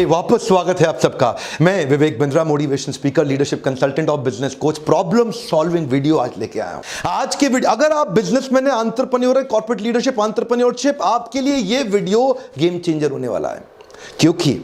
वापस स्वागत है आप सबका। मैं Vivek Bindra, motivation speaker, leadership consultant और business coach, problem solving video आज लेके आया हूं। आज की वीडियो, अगर आप बिजनेसमैन है, एंटरप्रेन्योर है, कॉर्पोरेट लीडरशिप, एंटरप्रेन्योरशिप, आपके लिए ये वीडियो गेम चेंजर होने वाला है। क्योंकि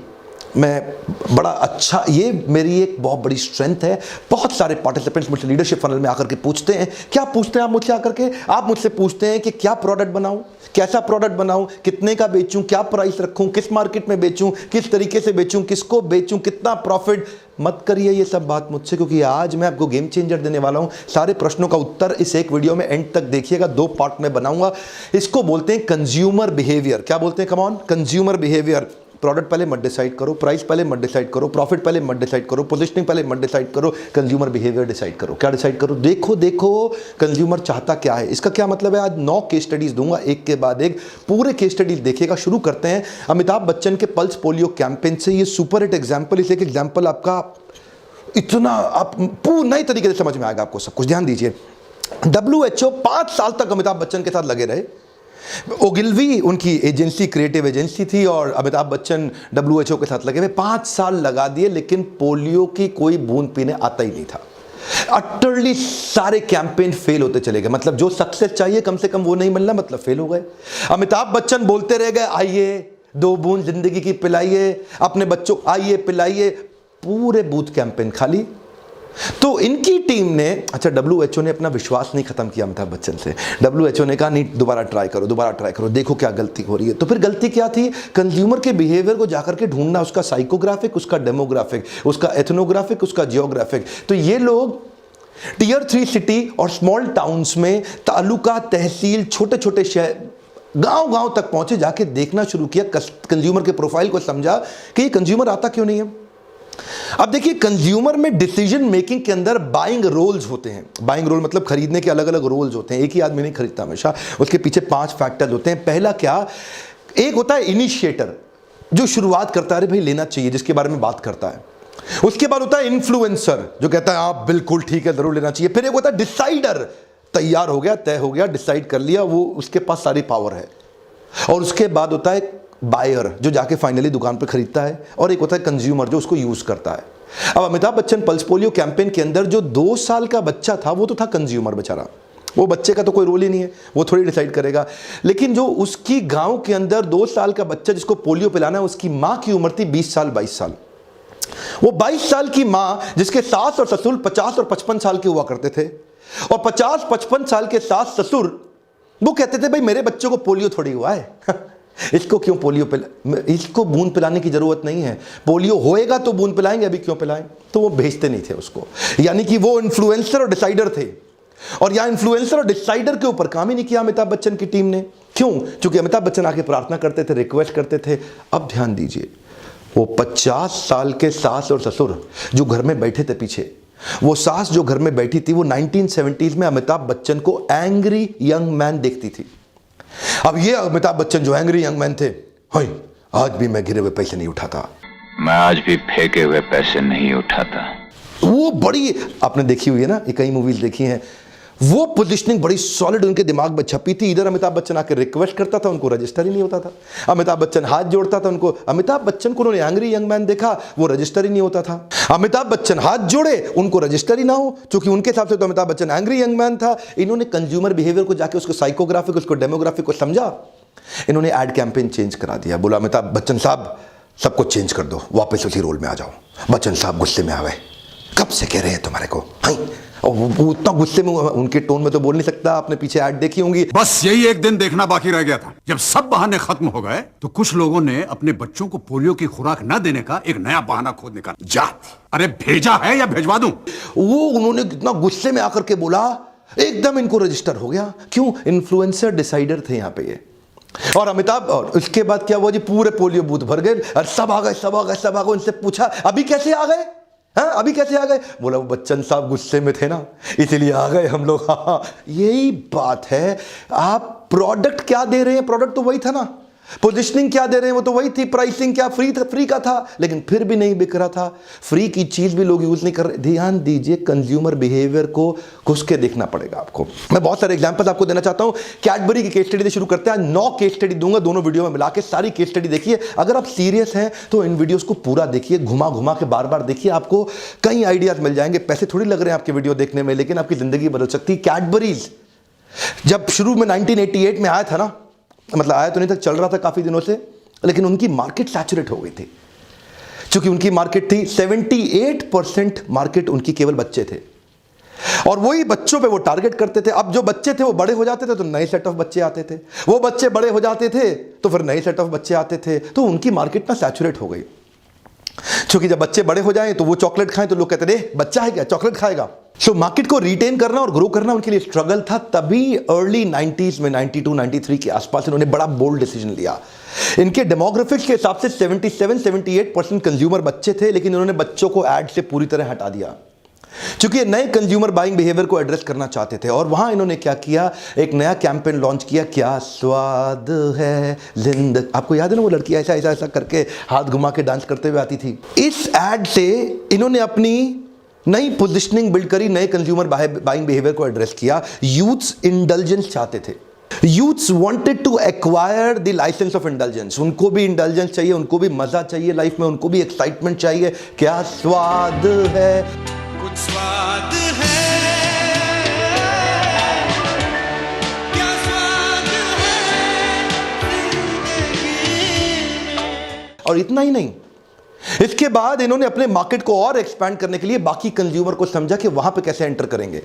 मैं बड़ा अच्छा, ये मेरी एक बहुत बड़ी स्ट्रेंथ है। बहुत सारे पार्टिसिपेंट्स मुझसे लीडरशिप फनल में आकर के पूछते हैं, क्या पूछते हैं आप मुझसे आकर के? आप मुझसे पूछते हैं कि क्या प्रोडक्ट बनाऊं, कैसा प्रोडक्ट बनाऊं, कितने का बेचूं, क्या प्राइस रखूं, किस मार्केट में बेचूं, किस तरीके से बेचूं, किसको बेचूं, कितना प्रॉफिट। मत करिए ये सब बात मुझसे, क्योंकि आज मैं आपको गेम चेंजर देने वाला हूं। सारे प्रश्नों का उत्तर इस एक वीडियो में एंड तक देखिएगा, 2 पार्ट में बनाऊंगा। इसको बोलते हैं कंज्यूमर बिहेवियर। क्या बोलते हैं? Come on, consumer behaviour. Product पहले मत डिसाइड करो, प्राइस पहले मत डिसाइड करो, प्रॉफिट पहले मत डिसाइड करो, पोजीशनिंग पहले मत डिसाइड करो, कंज्यूमर बिहेवियर डिसाइड करो। क्या डिसाइड करो? देखो कंज्यूमर चाहता क्या है। इसका क्या मतलब है? आज 9 केस स्टडीज दूंगा, एक के बाद एक। पूरे केस स्टडीज देखिएगा। शुरू करते हैं अमिताभ बच्चन के पल्स पोलियो कैंपेन से। ये सुपर हिट एग्जाम्पल, इस एक एग्जाम्पल आपका इतना आप पूर्ण नए तरीके से समझ में आएगा आपको सब कुछ। ध्यान दीजिए, WHO 5 साल तक अमिताभ बच्चन के साथ लगे रहे। ओगिलवी उनकी एजेंसी, क्रिएटिव एजेंसी थी, और अमिताभ बच्चन WHO के साथ लगे हुए 5 साल लगा दिए, लेकिन पोलियो की कोई बूंद पीने आता ही नहीं था। अटरली सारे कैंपेन फेल होते चले गए। मतलब जो सक्सेस चाहिए कम से कम वो नहीं मिलना, मतलब फेल हो गए। अमिताभ बच्चन बोलते रह गए, आइए 2 बूंद जिंदगी की पिलाइए अपने बच्चों, आइए पिलाइए। पूरे बूथ कैंपेन खाली। तो इनकी टीम ने, अच्छा, WHO ने अपना विश्वास नहीं खत्म किया अमिताभ बच्चन से। WHO ने कहा नहीं, दोबारा ट्राई करो, देखो क्या गलती हो रही है। तो फिर गलती क्या थी? कंज्यूमर के बिहेवियर को जाकर के ढूंढना, उसका साइकोग्राफिक, उसका डेमोग्राफिक, उसका एथनोग्राफिक, उसका जियोग्राफिक। तो ये लोग Tier 3 सिटी और स्मॉल टाउन्स में, तालुका, तहसील, छोटे छोटे शहर, गांव तक पहुंचे, जाके देखना शुरू किया, कंज्यूमर के प्रोफाइल को समझा कि ये कंज्यूमर आता क्यों नहीं है। अब देखिए, कंज्यूमर में डिसीजन मेकिंग के अंदर बाइंग रोल्स होते हैं। बाइंग रोल मतलब खरीदने के अलग अलग रोल्स होते हैं। एक ही आदमी नहीं खरीदता हमेशा, उसके पीछे 5 फैक्टर होते हैं। पहला क्या? एक होता है इनिशिएटर, जो शुरुआत करता है, अरे भाई लेना चाहिए, जिसके बारे में बात करता है। उसके बाद होता है इन्फ्लुएंसर, जो कहता है आप बिल्कुल ठीक है, जरूर लेना चाहिए। फिर एक होता है डिसाइडर, तैयार हो गया, तय हो गया, डिसाइड कर लिया, वो उसके पास सारी पावर है। और उसके बाद होता है बायर, जो जाके फाइनली दुकान पर खरीदता है। और एक होता है कंज्यूमर, जो उसको यूज करता है। अब Amitabh Bachchan pulse polio campaign के अंदर जो 2 साल का बच्चा था, वो तो था कंज्यूमर बेचारा। वो बच्चे का तो कोई रोल ही नहीं है, वो थोड़ी डिसाइड करेगा। लेकिन जो उसकी गांव के अंदर 2 साल का बच्चा जिसको पोलियो पिलाना है, उसकी मां की उम्र थी 20 साल 22 साल। वो 22 साल की मां, जिसके सास और ससुर 50 और 55 साल के हुआ करते थे, और 50-55 साल के सास ससुर वो कहते थे भाई मेरे बच्चों को पोलियो थोड़ी हुआ है इसको क्यों पोलियो इसको बूंद पिलाने की जरूरत नहीं है, पोलियो होएगा तो बूंद पिलाएंगे, अभी क्यों पिलाएं। तो वो भेजते नहीं थे उसको। यानी कि वो इन्फ्लुएंसर और डिसाइडर थे। और यहां इन्फ्लुएंसर और डिसाइडर के ऊपर काम ही नहीं किया अमिताभ बच्चन की टीम ने। क्यों? क्योंकि अमिताभ बच्चन आके प्रार्थना करते थे, रिक्वेस्ट करते थे। अब ध्यान दीजिए, वो 50 साल के सास और ससुर जो घर में बैठे थे पीछे, वो सास जो घर में बैठी थी, वो 1970s में अमिताभ बच्चन को एंग्री यंग मैन देखती थी। अब ये अमिताभ बच्चन जो एंग्री यंग मैन थे, आज भी मैं गिरे हुए पैसे नहीं उठाता, मैं आज भी फेंके हुए पैसे नहीं उठाता। वो बड़ी, आपने देखी हुई है ना, ये कई मूवीज देखी हैं। वो पोजीशनिंग बड़ी सॉलिड उनके दिमाग में छपी थी। इधर अमिताभ बच्चन आकर रिक्वेस्ट करता था, उनको रजिस्टर ही नहीं होता था। अमिताभ बच्चन हाथ जोड़ता था, उनको, अमिताभ बच्चन को उन्होंने एंग्री यंग मैन देखा, वो रजिस्टर ही नहीं होता था। अमिताभ बच्चन हाथ जोड़े, उनको रजिस्टर ही ना हो, क्योंकि उनके हिसाब से तो Amitabh Bachchan angry young man था। इन्होंने कंज्यूमर बिहेवियर को जाके, उसको साइकोग्राफिक, उसको डेमोग्राफिक को समझा। इन्होंने एड कैंपेन चेंज करा दिया। बोला अमिताभ बच्चन साहब सब कुछ चेंज कर दो, वापस उसी रोल में आ जाओ। बच्चन साहब गुस्से में आ गए, कब से कह रहे हैं तुम्हारे को, और वो उतना गुस्से में, उनके टोन में तो बोल नहीं सकता, आपने पीछे ऐड देखी होंगी। बस यही एक दिन देखना बाकी रह गया था। जब सब बहाने खत्म हो गए तो कुछ लोगों ने अपने बच्चों को पोलियो की खुराक न देने का एक नया बहाना खोद निकाला। जा, अरे भेजा है या भेजवा दूं? वो उन्होंने कितना गुस्से में आकर के बोला, एकदम इनको रजिस्टर हो गया। क्यों? इन्फ्लुएंसर डिसाइडर थे यहाँ पे ये। और अमिताभ, और उसके बाद क्या हुआ जी, पूरे पोलियो बूथ भर गए, और सब आ गए। उनसे पूछा अभी कैसे आ गए, अभी कैसे आ गए? बोला वो बच्चन साहब गुस्से में थे ना, इसीलिए आ गए हम लोग। हाँ, यही बात है। आप प्रोडक्ट क्या दे रहे हैं? प्रोडक्ट तो वही था ना, पोजिशनिंग क्या दे रहे हैं वो तो वही थी, प्राइसिंग क्या फ्री का था, लेकिन फिर भी नहीं बिक रहा था। फ्री की चीज भी लोग यूज नहीं कर रहे। ध्यान दीजिए, कंज्यूमर बिहेवियर को घुस के देखना पड़ेगा आपको। मैं बहुत सारे एग्जांपल्स आपको देना चाहता हूं। कैडबरी की केस स्टडी से शुरू करते हैं। 9 केस स्टडी दूंगा, दोनों वीडियो में मिला के सारी केस स्टडी देखिए। अगर आप सीरियस हैं तो इन वीडियोस को पूरा देखिए, घुमा घुमा के बार बार देखिए, आपको कई आइडियाज मिल जाएंगे। पैसे थोड़ी लग रहे हैं आपके वीडियो देखने में, लेकिन आपकी जिंदगी बदल सकती है। कैडबरीज जब शुरू में 1988 में आया था ना, मतलब आया तो नहीं था, चल रहा था काफी दिनों से, लेकिन उनकी मार्केट सैचुरेट हो गई थी। क्योंकि उनकी मार्केट थी 78% मार्केट उनकी केवल बच्चे थे, और वही बच्चों पे वो टारगेट करते थे। अब जो बच्चे थे वो बड़े हो जाते थे तो नए सेट ऑफ बच्चे आते थे, वो बच्चे बड़े हो जाते थे तो फिर नए सेट ऑफ बच्चे आते थे। तो उनकी मार्केट ना सैचुरेट हो गई। क्योंकि जब बच्चे बड़े हो जाएं तो वो चॉकलेट खाएं तो लोग कहते थे बच्चा है क्या, चॉकलेट खाएगा। सो मार्केट को रिटेन करना और ग्रो करना उनके लिए स्ट्रगल था। तभी अर्ली 90s में 92 93 के आसपास इन्होंने बड़ा बोल्ड डिसीजन लिया। इनके डेमोग्राफिक्स के हिसाब से 77-78% कंज्यूमर बच्चे थे, लेकिन इन्होंने बच्चों को एड से पूरी तरह हटा दिया, क्योंकि ये नए कंज्यूमर बाइंग बिहेवियर को एड्रेस करना चाहते थे। और वहां इन्होंने क्या किया, एक नया कैंपेन लॉन्च किया, क्या स्वाद है जिंदगी। आपको याद है ना, वो लड़की ऐसा ऐसा ऐसा करके हाथ घुमा के डांस करते हुए आती थी। इस एड से इन्होंने अपनी नई पोजिशनिंग बिल्ड करी, नए कंज्यूमर बाइंग बिहेवियर को एड्रेस किया। यूथ्स इंडल्जेंस चाहते थे। Youths wanted to acquire the licence of indulgence. उनको भी इंडल्जेंस चाहिए, उनको भी मजा चाहिए लाइफ में, उनको भी एक्साइटमेंट चाहिए। क्या स्वाद है, कुछ स्वाद है, क्या स्वाद है जिंदगी में। और इतना ही नहीं, इसके बाद इन्होंने अपने मार्केट को और एक्सपैंड करने के लिए बाकी कंज्यूमर को समझा कि वहां पे कैसे एंटर करेंगे।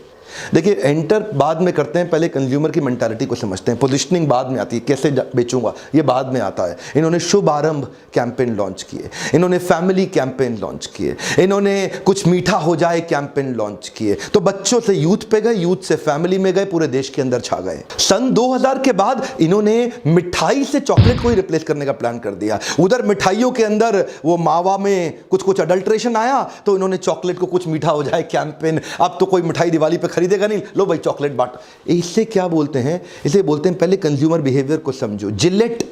देखिए, एंटर बाद में करते हैं, पहले कंज्यूमर की मेंटालिटी को समझते हैं। पोजिशनिंग बाद में आती है, कैसे बेचूंगा ये बाद में आता है। इन्होंने शुभ आरंभ कैंपेन लॉन्च किए, इन्होंने फैमिली कैंपेन लॉन्च किए, इन्होंने कुछ मीठा हो जाए कैंपेन लॉन्च किए। तो बच्चों से यूथ पे गए, यूथ से फैमिली में गए, पूरे देश के अंदर छा गए। सन 2000 के बाद इन्होंने मिठाई से चॉकलेट को ही रिप्लेस करने का प्लान कर दिया। उधर मिठाइयों के अंदर वो मावा में कुछ अडल्ट्रेशन आया, तो इन्होंने चॉकलेट को कुछ मीठा हो जाए कैंपेन। अब तो कोई मिठाई दिवाली पे खरीदेगा नहीं, लो भाई चॉकलेट बांट। इससे क्या बोलते हैं, इसे बोलते हैं पहले कंज्यूमर बिहेवियर को समझो। जिलेट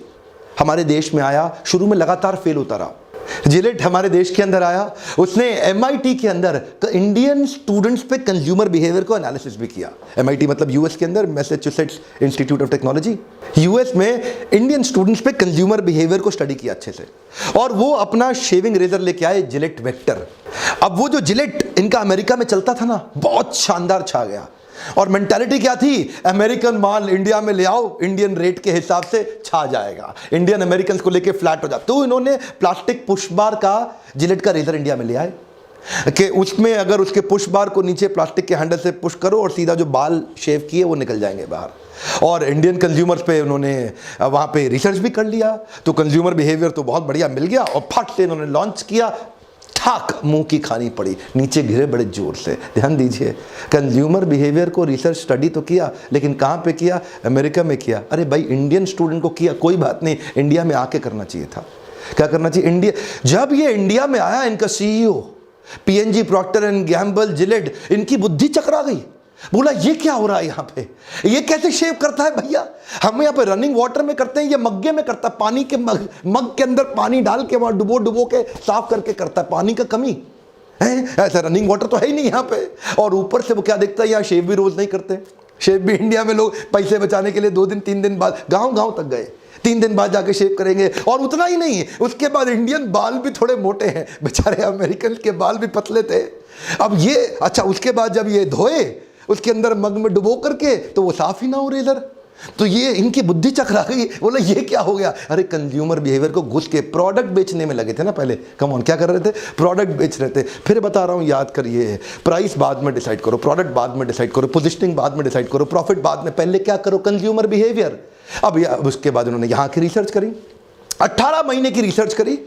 हमारे देश में आया, शुरू में लगातार फेल होता रहा। जिलेट हमारे देश के अंदर आया, उसने MIT के अंदर इंडियन स्टूडेंट्स पे कंज्यूमर बिहेवियर को एनालिसिस भी किया। MIT मतलब यूएस के अंदर, Massachusetts institute of technology. US में इंडियन स्टूडेंट्स पे कंज्यूमर बिहेवियर को स्टडी किया अच्छे से, और वो अपना शेविंग रेजर लेके आए, जिलेट वेक्टर। अब वो जो जिलेट इनका अमेरिका में चलता था ना, बहुत शानदार छा गया। और मेंटालिटी क्या थी, अमेरिकन माल इंडिया में ले आओ, इंडियन रेट के हिसाब से छा जाएगा, इंडियन अमेरिकन को लेके फ्लैट हो जाता। तो इन्होंने प्लास्टिक पुश बार का जिलेट का रेजर इंडिया में ले आए, कि उसमें अगर उसके पुश बार को नीचे प्लास्टिक के हैंडल से पुश करो और सीधा जो बाल शेव किए वो निकल जाएंगे बाहर। और इंडियन कंज्यूमर्स पे उन्होंने वहां पे रिसर्च भी कर लिया, तो कंज्यूमर बिहेवियर तो बहुत बढ़िया मिल गया, और फट से इन्होंने लॉन्च किया। ठाक मुंह की खानी पड़ी, नीचे गिरे बड़े जोर से। ध्यान दीजिए, कंज्यूमर बिहेवियर को रिसर्च स्टडी तो किया, लेकिन कहां पे किया, अमेरिका में किया। अरे भाई, इंडियन स्टूडेंट को किया, कोई बात नहीं, इंडिया में आके करना चाहिए था। क्या करना चाहिए, इंडिया, जब ये इंडिया में आया, इनका CEO PNG Procter and Gamble Gillette, इनकी बुद्धि चकरा गई। बोला ये क्या हो रहा है यहाँ पे, ये कैसे शेव करता है भैया, हम यहाँ पे रनिंग वाटर में करते हैं, ये मग्गे में करता है, पानी के मग के अंदर पानी डाल के वहां डुबो के साफ करके करता है, पानी का कमी है, ऐसा रनिंग वाटर तो है ही नहीं यहाँ पे। और ऊपर से वो क्या देखता है, यहाँ शेव भी रोज नहीं करते। शेव भी इंडिया में लोग पैसे बचाने के लिए 2 दिन 3 दिन बाद गांव तक गए, 3 दिन बाद जाके शेव करेंगे। और उतना ही नहीं, उसके बाद इंडियन बाल भी थोड़े मोटे हैं, बेचारे अमेरिकन के बाल भी पतले थे। अब ये अच्छा, उसके बाद जब ये धोए, उसके अंदर मग में डुबो करके, तो वो साफ ही ना हो रेजर। तो ये इनकी बुद्धि चकरा गई, बोला ये क्या हो गया। अरे कंज्यूमर बिहेवियर को घुस के प्रोडक्ट बेचने में लगे थे ना पहले। कम ऑन, क्या कर रहे थे, प्रोडक्ट बेच रहे थे। फिर बता रहा हूं, याद करिए, प्राइस बाद में डिसाइड करो, प्रोडक्ट बाद में डिसाइड करो, पोजिशनिंग बाद में डिसाइड करो, प्रॉफिट बाद में, पहले क्या करो, कंज्यूमर बिहेवियर। अब उसके बाद उन्होंने यहाँ की रिसर्च करी, 18 महीने की रिसर्च करी।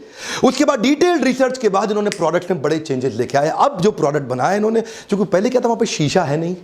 उसके बाद डिटेल्ड रिसर्च के बाद इन्होंने प्रोडक्ट में बड़े चेंजेस लेके आए। अब जो प्रोडक्ट बनाया इन्होंने, क्योंकि पहले क्या था, वहां पे शीशा है नहीं,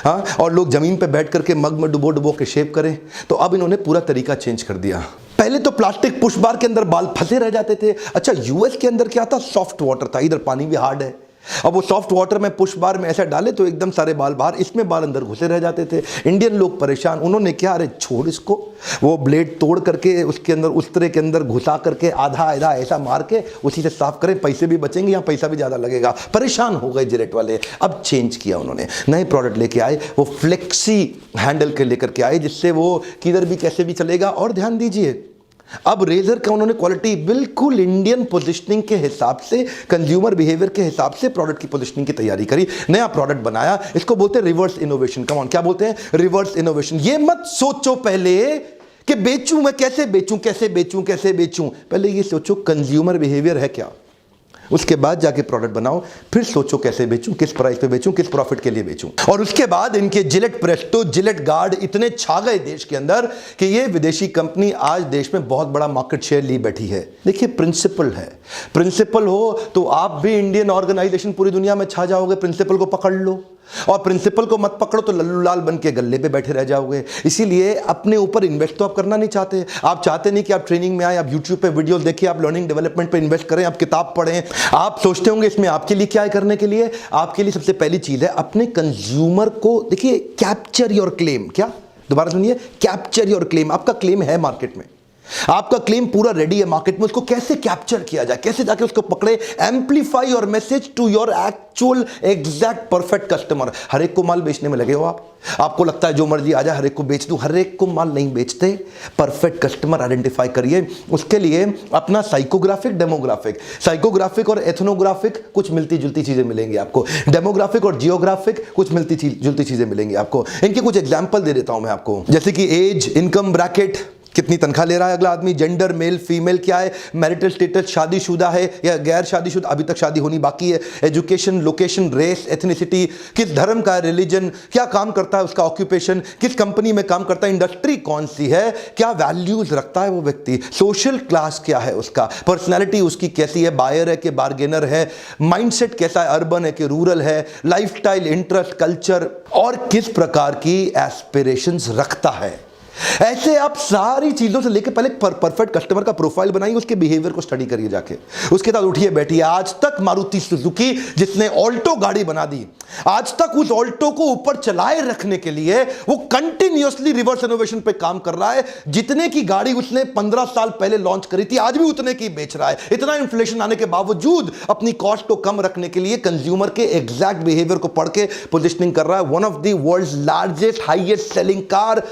हाँ, और लोग जमीन पे बैठ करके मग में डुबो के शेव करें, तो अब इन्होंने पूरा तरीका चेंज कर दिया। पहले तो प्लास्टिक पुश बार के अंदर बाल फंसे रह जाते थे। अच्छा, यूएस के अंदर क्या था, सॉफ्ट वाटर था, इधर पानी भी हार्ड है, अब वो सॉफ्ट वाटर में पुश बार में ऐसा डाले तो एकदम सारे बाल बाहर, इसमें बाल अंदर घुसे रह जाते थे। इंडियन लोग परेशान, उन्होंने क्या, अरे छोड़ इसको, वो ब्लेड तोड़ करके उसके अंदर उस तरह के अंदर घुसा करके आधा आधा ऐसा मार के उसी से साफ करें, पैसे भी बचेंगे, यहाँ पैसा भी ज़्यादा लगेगा। परेशान हो गए जिलेट वाले। अब चेंज किया उन्होंने, नए प्रोडक्ट लेके आए, वो फ्लेक्सी हैंडल के लेकर के आए जिससे वो किधर भी कैसे भी चलेगा। और ध्यान दीजिए, अब रेजर का उन्होंने क्वालिटी बिल्कुल इंडियन पोजीशनिंग के हिसाब से, कंज्यूमर बिहेवियर के हिसाब से प्रोडक्ट की पोजीशनिंग की तैयारी करी, नया प्रोडक्ट बनाया। इसको बोलते हैं रिवर्स इनोवेशन। कम ऑन, क्या बोलते हैं? Reverse innovation. ये मत सोचो पहले कि बेचूं मैं, कैसे बेचूं, कैसे बेचूं, कैसे बेचूं। पहले ये सोचो कंज्यूमर बिहेवियर है क्या, उसके बाद जाके प्रोडक्ट बनाओ, फिर सोचो कैसे बेचूं, किस प्राइस पे बेचूं, किस प्रॉफिट के लिए बेचूं। और उसके बाद इनके जिलेट प्रेस्टो, जिलेट गार्ड इतने छा गए देश के अंदर कि ये विदेशी कंपनी आज देश में बहुत बड़ा मार्केट शेयर ली बैठी है। देखिए, प्रिंसिपल है, प्रिंसिपल हो तो आप भी इंडियन ऑर्गेनाइजेशन पूरी दुनिया में छा जाओगे। प्रिंसिपल को पकड़ लो, और प्रिंसिपल को मत पकड़ो तो लल्लू लाल बन के गल्ले पे बैठे रह जाओगे। इसीलिए अपने ऊपर इन्वेस्ट तो आप करना नहीं चाहते। आप चाहते नहीं कि आप ट्रेनिंग में आए, आप यूट्यूब पे वीडियोस देखिए, आप लर्निंग डेवलपमेंट पे इन्वेस्ट करें, आप किताब पढ़ें। आप सोचते होंगे इसमें आपके लिए क्या है करने के लिए। आपके लिए सबसे पहली चीज है अपने कंज्यूमर को, देखिए, कैप्चर योर क्लेम। क्या? दोबारा सुनिए, कैप्चर योर क्लेम। आपका क्लेम है मार्केट में, आपका क्लेम पूरा रेडी है मार्केट में, उसको कैसे कैप्चर किया जाए, कैसे जाके उसको पकड़े, amplify your message to your actual exact perfect customer. हर एक को माल बेचने में लगे हो आप। आपको लगता है जो मर्जी आ जाए हर एक को बेच दूं, हर एक को माल नहीं बेचते। परफेक्ट कस्टमर आइडेंटिफाई करिए। उसके लिए अपना साइकोग्राफिक, डेमोग्राफिक, साइकोग्राफिक और एथनोग्राफिक कुछ मिलती जुलती चीजें मिलेंगी आपको, डेमोग्राफिक और जियोग्राफिक कुछ मिलती जुलती चीजें मिलेंगी आपको। इनके कुछ एग्जाम्पल दे देता हूं मैं आपको, जैसे कि एज, इनकम ब्रैकेट, कितनी तनख्वाह ले रहा है अगला आदमी, जेंडर, मेल फीमेल क्या है, मैरिटल स्टेटस, शादीशुदा है या गैर शादीशुदा, अभी तक शादी होनी बाकी है, एजुकेशन, लोकेशन, रेस, एथनिसिटी, किस धर्म का है, रिलीजन, क्या काम करता है उसका ऑक्यूपेशन, किस कंपनी में काम करता है, इंडस्ट्री कौन सी है, क्या वैल्यूज रखता है वो व्यक्ति, सोशल क्लास क्या है उसका, पर्सनैलिटी उसकी कैसी है, बायर है कि बार्गेनर है, माइंडसेट कैसा है, अर्बन है कि रूरल है, लाइफस्टाइल, इंटरेस्ट, कल्चर, और किस प्रकार की एस्पिरेशंस रखता है। ऐसे आप सारी चीजों से लेकर पहले परफेक्ट कस्टमर का प्रोफाइल बनाइए, उसके बिहेवियर को स्टडी करिए जाके, उसके साथ उठिए बैठिए। आज तक मारुति सुजुकी जिसने ऑल्टो गाड़ी बना दी, आज तक उस ऑल्टो को ऊपर चलाए रखने के लिए वो कंटिन्यूअसली रिवर्स इनोवेशन पे काम कर रहा है। जितने की गाड़ी उसने 15 साल पहले लॉन्च करी थी, आज भी उतने की बेच रहा है। इतना इन्फ्लेशन आने के बावजूद अपनी कॉस्ट को कम रखने के लिए कंज्यूमर के एग्जैक्ट बिहेवियर को पढ़ के पोजिशनिंग कर रहा है। One of the world's largest highest selling car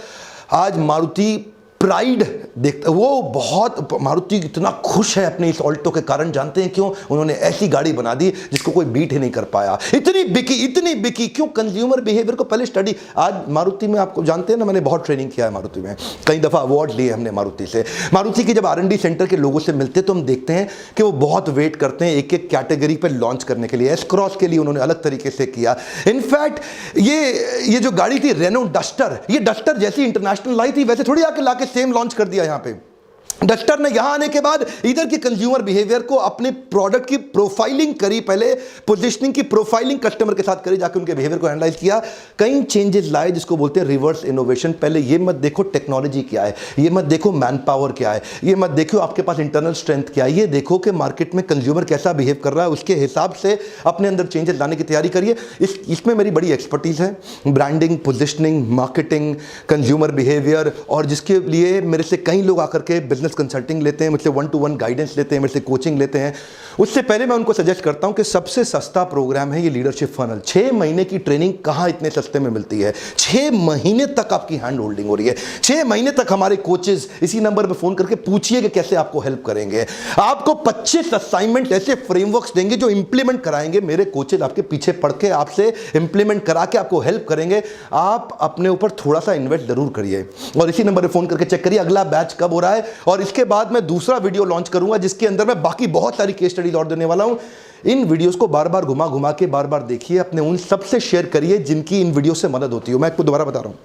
आज मारुति प्राइड देखता, वो बहुत, मारुति इतना खुश है अपने इस ऑल्टो के कारण। जानते हैं क्यों? उन्होंने ऐसी गाड़ी बना दी जिसको कोई बीट ही नहीं कर पाया। इतनी बिकी क्यों? कंज्यूमर बिहेवियर को पहले स्टडी। आज मारुति में, आपको जानते हैं ना, मैंने बहुत ट्रेनिंग किया है मारुति में, कई दफा अवार्ड लिए हमने मारुति से। मारुति की जब R&D सेंटर के लोगों से मिलते तो हम देखते हैं कि वो बहुत वेट करते हैं एक एक कैटेगरी पर लॉन्च करने के लिए। एस क्रॉस के लिए उन्होंने अलग तरीके से किया। इनफैक्ट ये जो गाड़ी थी रेनो डस्टर, ये डस्टर जैसी इंटरनेशनल लाई थी वैसे थोड़ी आके लाके सेम लॉन्च कर दिया यहां पे। डस्टर ने यहां आने के बाद इधर के कंज्यूमर बिहेवियर को, अपने प्रोडक्ट की प्रोफाइलिंग करी, पहले पोजीशनिंग की प्रोफाइलिंग कस्टमर के साथ करी, जाकर उनके बिहेवियर को एनालाइज किया, कई चेंजेस लाए जिसको बोलते हैं रिवर्स इनोवेशन। पहले ये मत देखो टेक्नोलॉजी क्या है, ये मत देखो मैन पावर क्या है, ये मत देखो आपके पास इंटरनल स्ट्रेंथ क्या है, ये देखो कि मार्केट में कंज्यूमर कैसा बिहेव कर रहा है, उसके हिसाब से अपने अंदर चेंजेस लाने की तैयारी करिए। इसमें मेरी बड़ी एक्सपर्टीज है, branding, positioning, marketing, consumer behaviour, और जिसके लिए मेरे से कई लोग आकर के बिजनेस कंसल्टिंग लेते हैं, मुझसे 1-to-1 गाइडेंस लेते हैं, मेरे से कोचिंग लेते हैं। उससे पहले मैं उनको सजेस्ट करता हूं कि सबसे सस्ता प्रोग्राम है ये लीडरशिप फनल। 6 महीने की ट्रेनिंग कहां इतने सस्ते में मिलती है। 6 महीने तक आपकी हैंड होल्डिंग हो रही है। 6 महीने तक हमारे कोचेस इसी नंबर पर फोन करके पूछिए कि कैसे आपको हेल्प करेंगे। आपको 25 असाइनमेंट ऐसे फ्रेमवर्क्स देंगे जो इंप्लीमेंट कराएंगे। मेरे कोचेस आपके पीछे पड़ के आपसे इंप्लीमेंट करा के आपको हेल्प करेंगे। आप अपने ऊपर थोड़ा सा इन्वेस्ट जरूर करिए और इसी नंबर पर फोन करके चेक करिए अगला बैच कब हो रहा है। और इसके बाद मैं दूसरा वीडियो लॉन्च करूंगा जिसके अंदर मैं बाकी बहुत सारी केस स्टडीज और देने वाला हूं। इन वीडियोस को बार बार घुमा घुमा के बार बार देखिए, अपने उन सबसे शेयर करिए जिनकी इन वीडियो से मदद होती हो। मैं आपको दोबारा बता रहा हूं,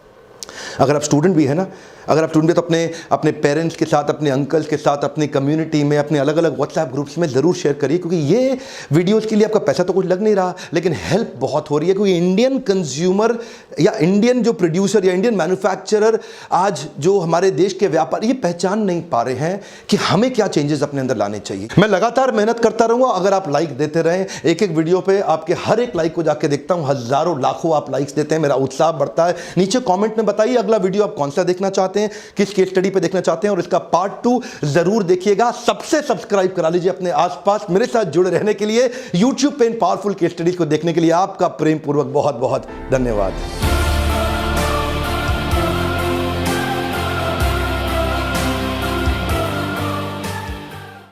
अगर आप स्टूडेंट भी है ना, अगर आप ढूंढे तो अपने अपने पेरेंट्स के साथ, अपने अंकल्स के साथ, अपनी कम्युनिटी में, अपने अलग अलग व्हाट्सएप ग्रुप्स में ज़रूर शेयर करिए, क्योंकि ये वीडियोज़ के लिए आपका पैसा तो कुछ लग नहीं रहा, लेकिन हेल्प बहुत हो रही है। क्योंकि इंडियन कंज्यूमर या इंडियन जो प्रोड्यूसर या इंडियन मैन्युफैक्चरर आज जो हमारे देश के व्यापारी ये पहचान नहीं पा रहे हैं कि हमें क्या चेंजेस अपने अंदर लाने चाहिए। मैं लगातार मेहनत करता रहूंगा, अगर आप लाइक देते रहें, एक एक वीडियो पे आपके हर एक लाइक को जाके देखता हूं, हजारों लाखों आप लाइक्स देते हैं, मेरा उत्साह बढ़ता है। नीचे कमेंट में बताइए अगला वीडियो आप कौन सा देखना चाहते हैं, किस केस स्टडी पे देखना चाहते हैं, और इसका पार्ट 2 जरूर देखिएगा। सबसे सब्सक्राइब करा लीजिए अपने आसपास। मेरे साथ जुड़े रहने के लिए, यूट्यूब पे इन पावरफुल केस स्टडीज को देखने के लिए आपका प्रेम पूर्वक बहुत बहुत धन्यवाद।